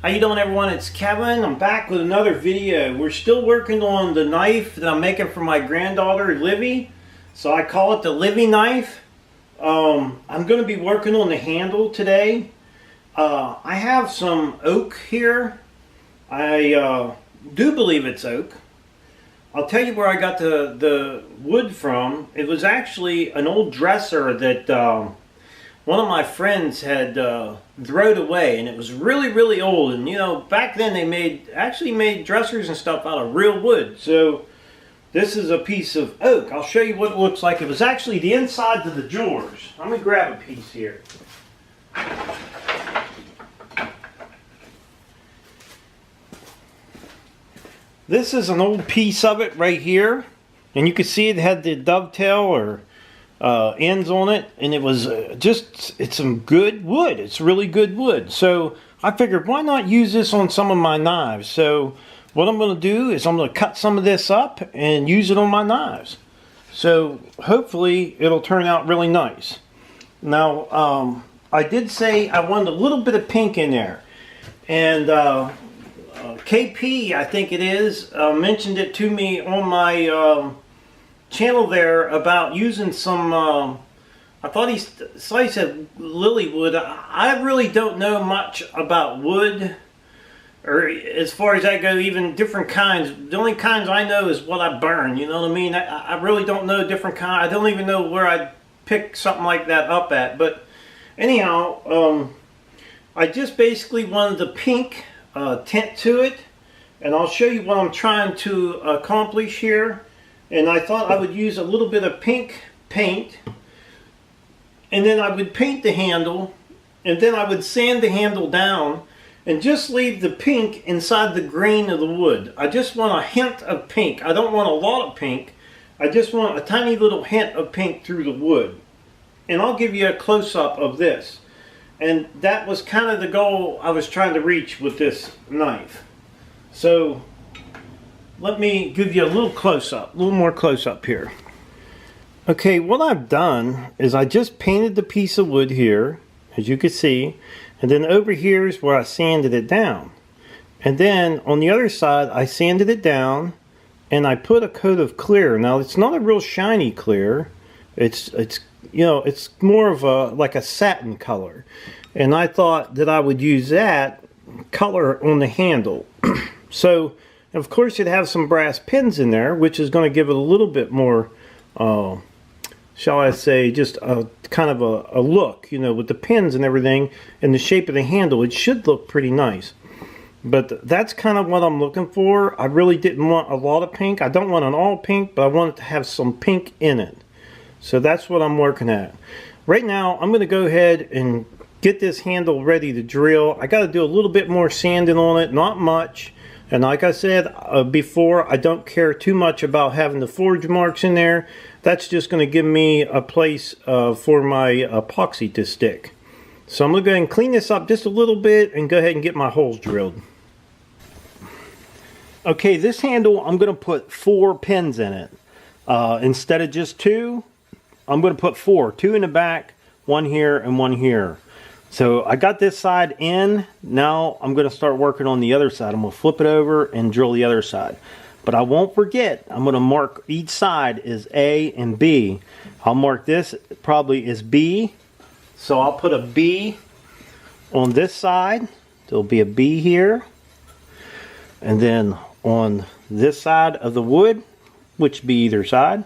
How you doing, everyone? It's Kevin. I'm back with another video. We're still working on the knife that I'm making for my granddaughter Livy. So I call it the Livy knife. I'm going to be working on the handle today. I have some oak here. I do believe it's oak. I'll tell you where I got the wood from. It was actually an old dresser that one of my friends had thrown away, and it was really old. And you know, back then they actually made dressers and stuff out of real wood. So this is a piece of oak. I'll show you what it looks like. It was actually the insides of the drawers. Let me grab a piece here. This is an old piece of it right here, and you can see it had the dovetail or ends on it, and it was it's some good wood. It's really good wood. So I figured, why not use this on some of my knives? So what I'm going to do is I'm going to cut some of this up and use it on my knives. So hopefully it'll turn out really nice. Now I did say I wanted a little bit of pink in there, and KP, I think it is, mentioned it to me on my channel there about using some, I thought he said lily wood. I really don't know much about wood, or as far as that go, even different kinds. The only kinds I know is what I burn, you know what I mean? I really don't know different kinds. I don't even know where I'd pick something like that up at. But anyhow, I just basically wanted the pink tint to it, and I'll show you what I'm trying to accomplish here. And I thought I would use a little bit of pink paint, and then I would paint the handle, and then I would sand the handle down and just leave the pink inside the grain of the wood. I just want a hint of pink. I don't want a lot of pink. I just want a tiny little hint of pink through the wood. And I'll give you a close-up of this. And that was kind of the goal I was trying to reach with this knife. So let me give you a little close-up, a little more close-up here. Okay, what I've done is I just painted the piece of wood here, as you can see, and then over here is where I sanded it down. And then on the other side, I sanded it down, and I put a coat of clear. Now, it's not a real shiny clear. It's you know, it's more of a like a satin color. And I thought that I would use that color on the handle. So of course, it has some brass pins in there, which is going to give it a little bit more, shall I say, just a kind of a look, you know, with the pins and everything and the shape of the handle. It should look pretty nice. But that's kind of what I'm looking for. I really didn't want a lot of pink. I don't want an all pink, but I want it to have some pink in it. So that's what I'm working at. Right now, I'm going to go ahead and get this handle ready to drill. I got to do a little bit more sanding on it, not much. And like I said before, I don't care too much about having the forge marks in there. That's just going to give me a place for my epoxy to stick. So I'm going to go ahead and clean this up just a little bit and go ahead and get my holes drilled. Okay, this handle, I'm going to put 4 pins in it. Instead of just 2, I'm going to put 4. 2 in the back, 1 here, and 1 here. So I got this side in. Now I'm going to start working on the other side. I'm going to flip it over and drill the other side. But I won't forget, I'm going to mark each side as A and B. I'll mark this probably as B. So I'll put a B on this side. There'll be a B here. And then on this side of the wood, which be either side,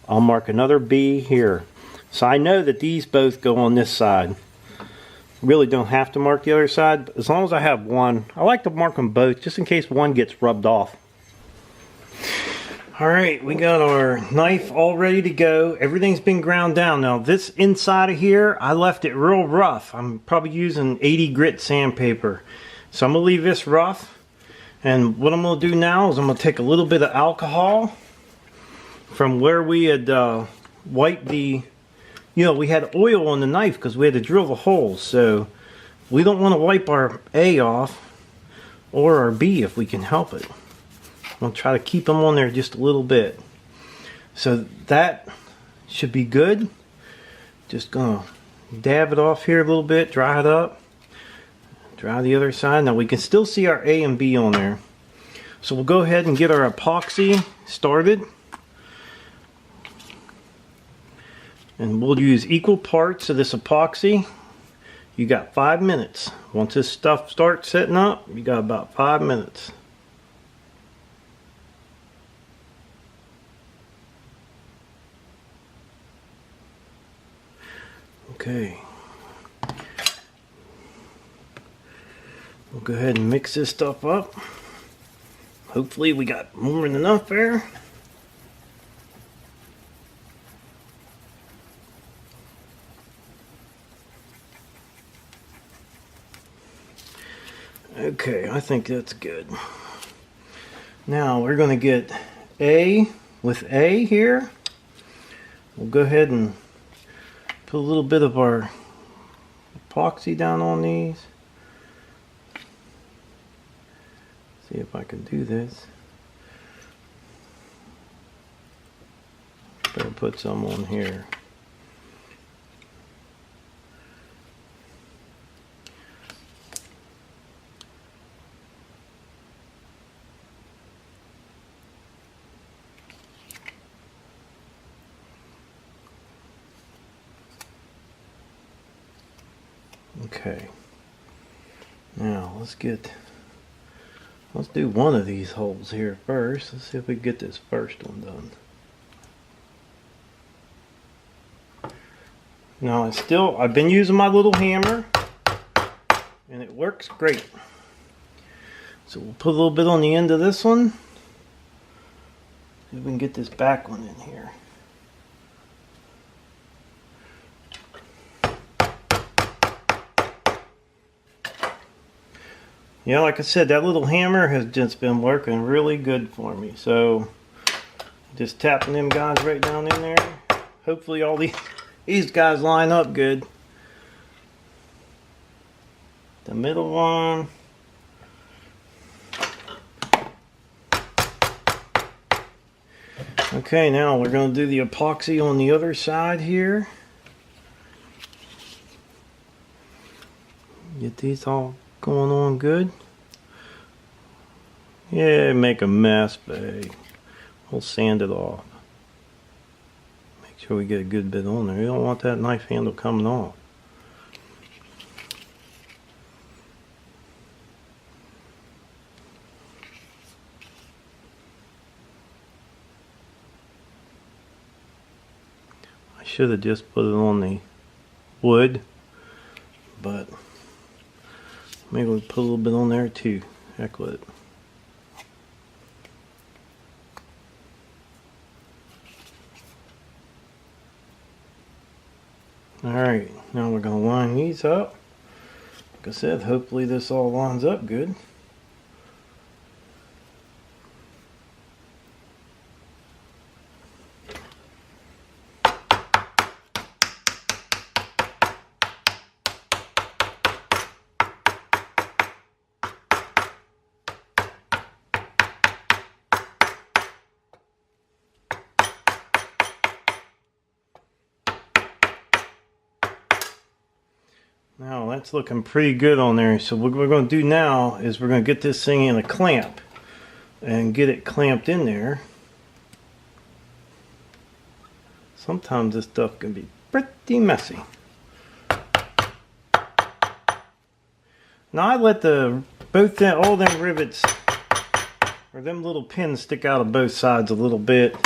I'll mark another B here. So I know that these both go on this side. Really don't have to mark the other side, but as long as I have one. I like to mark them both just in case one gets rubbed off. Alright, we got our knife all ready to go. Everything's been ground down. Now this inside of here, I left it real rough. I'm probably using 80 grit sandpaper. So I'm going to leave this rough. And what I'm going to do now is I'm going to take a little bit of alcohol from where we had wiped the... You know, we had oil on the knife because we had to drill the holes, so we don't want to wipe our A off or our B if we can help it. We'll try to keep them on there just a little bit. So that should be good. Just gonna dab it off here a little bit, dry it up. Dry the other side. Now we can still see our A and B on there. So we'll go ahead and get our epoxy started. And we'll use equal parts of this epoxy. You got 5 minutes. Once this stuff starts setting up, you got about 5 minutes. Okay. We'll go ahead and mix this stuff up. Hopefully we got more than enough there. Okay, I think that's good. Now we're going to get A with A here. We'll go ahead and put a little bit of our epoxy down on these. See if I can do this. Better put some on here. Okay. Now let's do one of these holes here first. Let's see if we can get this first one done. Now I've been using my little hammer and it works great. So we'll put a little bit on the end of this one. See if we can get this back one in here. Yeah, like I said, that little hammer has just been working really good for me. So, just tapping them guys right down in there. Hopefully all these guys line up good. The middle one. Okay, now we're going to do the epoxy on the other side here. Get these all going on good. Yeah, make a mess, but we'll sand it off. Make sure we get a good bit on there. You don't want that knife handle coming off. I should have just put it on the wood, but maybe we'll put a little bit on there too. Heck with it. Alright, now we're going to line these up. Like I said, hopefully this all lines up good. Now that's looking pretty good on there. So what we're going to do now is we're going to get this thing in a clamp and get it clamped in there. Sometimes this stuff can be pretty messy. Now I let all them rivets or them little pins stick out of both sides a little bit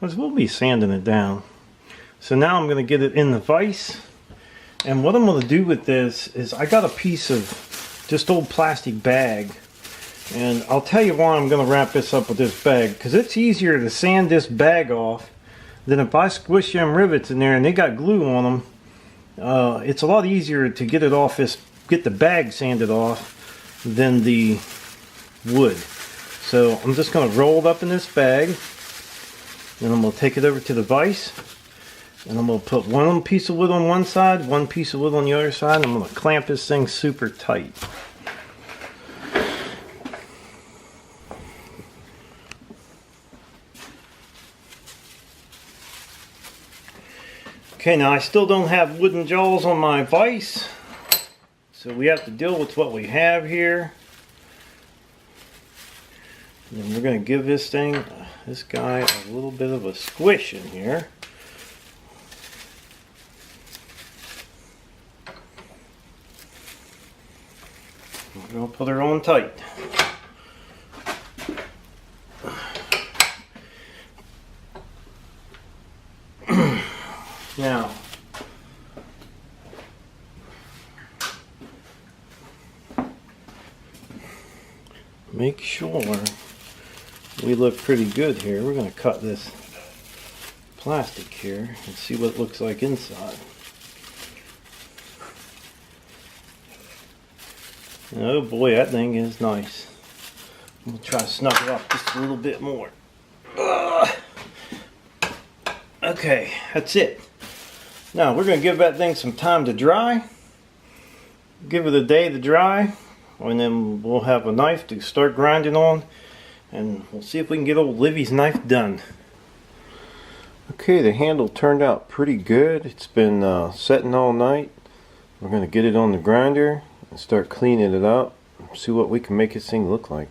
because we'll be sanding it down. So now I'm going to get it in the vise. And what I'm going to do with this is I got a piece of just old plastic bag. And I'll tell you why I'm going to wrap this up with this bag. Because it's easier to sand this bag off than if I squish them rivets in there and they got glue on them. It's a lot easier to get it off get the bag sanded off than the wood. So I'm just going to roll it up in this bag. Then I'm going to take it over to the vise. And I'm going to put one piece of wood on one side, one piece of wood on the other side, and I'm going to clamp this thing super tight. Okay, now I still don't have wooden jaws on my vise, So we have to deal with what we have here. And we're going to give this guy a little bit of a squish in here. We're going to put her on tight. Now, make sure we look pretty good here. We're going to cut this plastic here and see what it looks like inside. Oh boy, that thing is nice. I'm going to try to snug it up just a little bit more. Okay, that's it. Now we're going to give that thing some time to dry. Give it a day to dry. And then we'll have a knife to start grinding on. And we'll see if we can get old Livy's knife done. Okay, the handle turned out pretty good. It's been setting all night. We're going to get it on the grinder and start cleaning it up. See what we can make this thing look like.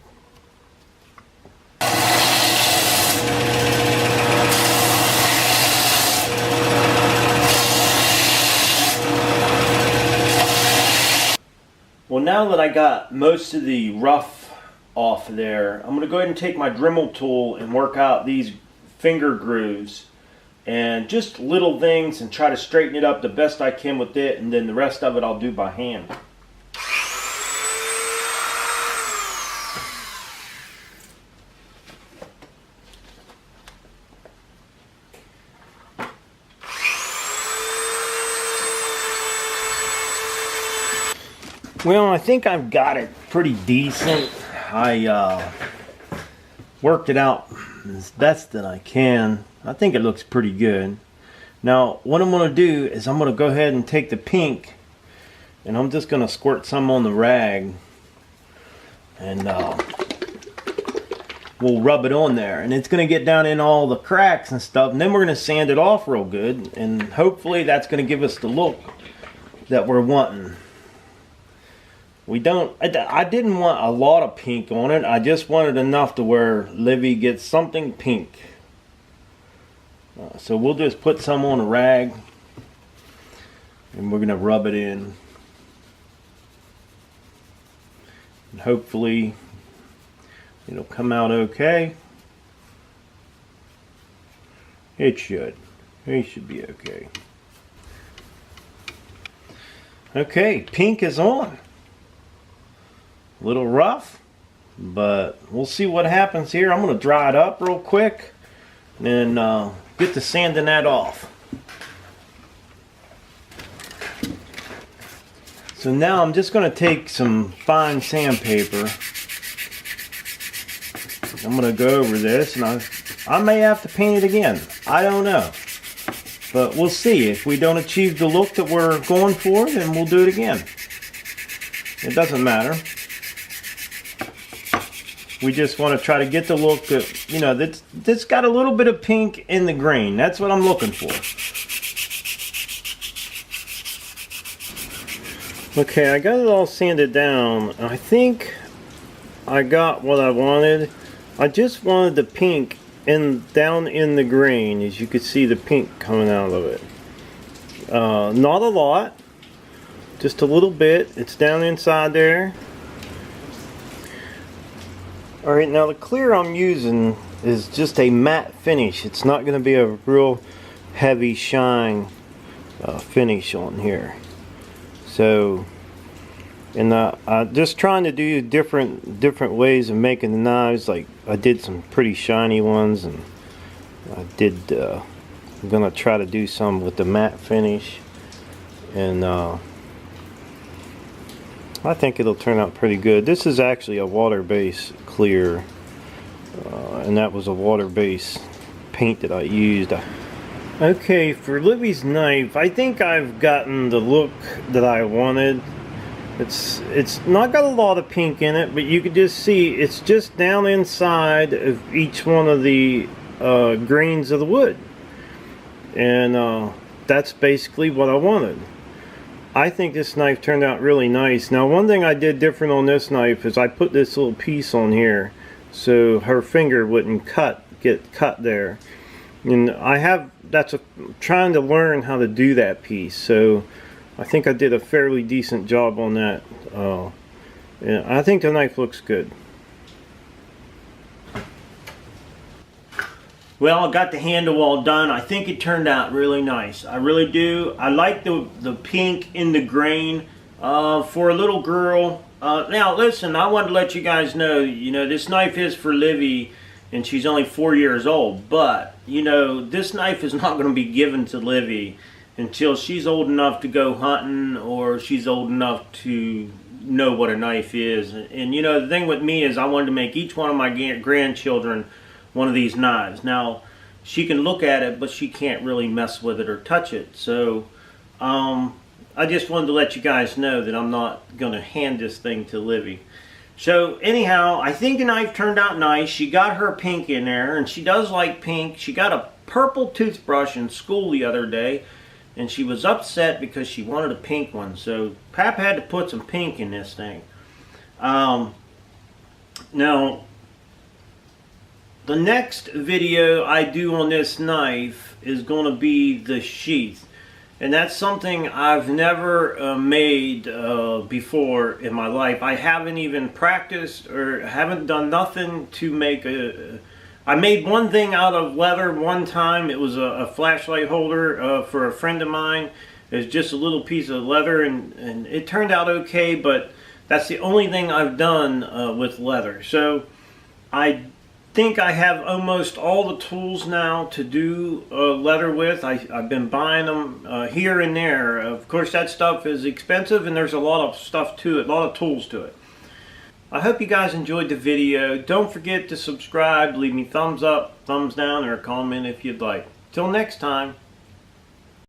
Well, now that I got most of the rough off there, I'm going to go ahead and take my Dremel tool and work out these finger grooves and just little things and try to straighten it up the best I can with it, and then the rest of it I'll do by hand. Well, I think I've got it pretty decent. I worked it out as best that I can. I think it looks pretty good. Now, what I'm going to do is I'm going to go ahead and take the pink and I'm just going to squirt some on the rag and we'll rub it on there. And it's going to get down in all the cracks and stuff. And then we're going to sand it off real good. And hopefully that's going to give us the look that we're wanting. I didn't want a lot of pink on it. I just wanted enough to where Livy gets something pink. So we'll just put some on a rag and we're going to rub it in. And hopefully it'll come out okay. It should. It should be okay. Okay, pink is on. A little rough, but we'll see what happens here. I'm going to dry it up real quick and get to sanding that off. So now I'm just going to take some fine sandpaper. I'm going to go over this and I may have to paint it again. I don't know. But we'll see. If we don't achieve the look that we're going for, then we'll do it again. It doesn't matter. We just want to try to get the look that, you know, that's got a little bit of pink in the grain. That's what I'm looking for. Okay, I got it all sanded down. I think I got what I wanted. I just wanted the pink down in the grain. As you can see, the pink coming out of it. Not a lot. Just a little bit. It's down inside there. Alright, now the clear I'm using is just a matte finish. It's not going to be a real heavy shine finish on here. So, and I'm just trying to do different ways of making the knives. Like I did some pretty shiny ones, and I'm going to try to do some with the matte finish. And I think it'll turn out pretty good. This is actually a water-based clear, and that was a water-based paint that I used. Okay, for Livy's knife, I think I've gotten the look that I wanted. It's not got a lot of pink in it, but you can just see it's just down inside of each one of the grains of the wood, and that's basically what I wanted. I think this knife turned out really nice. Now, one thing I did different on this knife is I put this little piece on here so her finger wouldn't get cut there. And trying to learn how to do that piece. So I think I did a fairly decent job on that. Yeah, I think the knife looks good. Well, I got the handle all done. I think it turned out really nice. I really do. I like the pink in the grain for a little girl. Now, listen, I want to let you guys know, this knife is for Livy, and she's only 4 years old. But, this knife is not going to be given to Livy until she's old enough to go hunting, or she's old enough to know what a knife is. And, the thing with me is I wanted to make each one of my grandchildren one of these knives. Now, she can look at it, but she can't really mess with it or touch it. So, I just wanted to let you guys know that I'm not going to hand this thing to Livy. So, anyhow, I think the knife turned out nice. She got her pink in there, and she does like pink. She got a purple toothbrush in school the other day, and she was upset because she wanted a pink one. So, Pap had to put some pink in this thing. Now, the next video I do on this knife is going to be the sheath. And that's something I've never made before in my life. I haven't even practiced or haven't done nothing to make I made one thing out of leather one time. It was a flashlight holder for a friend of mine. It was just a little piece of leather, and it turned out okay, but that's the only thing I've done with leather. So I think I have almost all the tools now to do leather with. I've been buying them here and there. Of course, that stuff is expensive, and there's a lot of stuff to it, a lot of tools to it. I hope you guys enjoyed the video. Don't forget to subscribe, leave me thumbs up, thumbs down, or a comment if you'd like. Till next time.